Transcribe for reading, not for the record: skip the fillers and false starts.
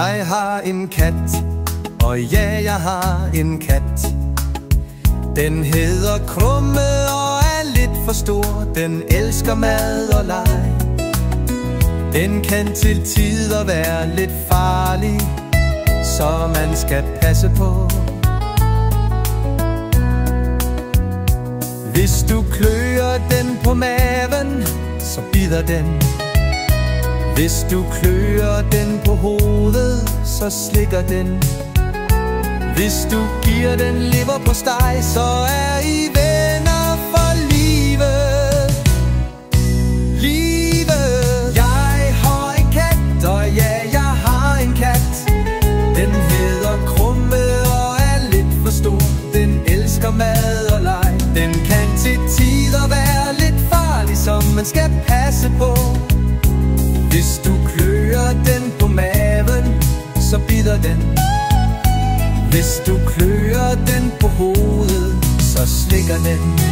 Jeg har en kat, og ja, jeg har en kat. Den hedder Krumme og er lidt for stor. Den elsker mad og leg. Den kan til tider være lidt farlig, så man skal passe på. Hvis du klør den på maven, så bider den. Hvis du klør den på hovedet, så slikker den. Hvis du giver den leverpostej, så er I venner for livet. Livet. Jeg har en kat, og ja, jeg har en kat. Den hedder Krumme og er lidt for stor. Den elsker mad og leg. Den kan til tider være lidt farlig, som man skal passe på. Hvis du klør den på maven, så bider den. Hvis du klør den på hovedet, så slikker den.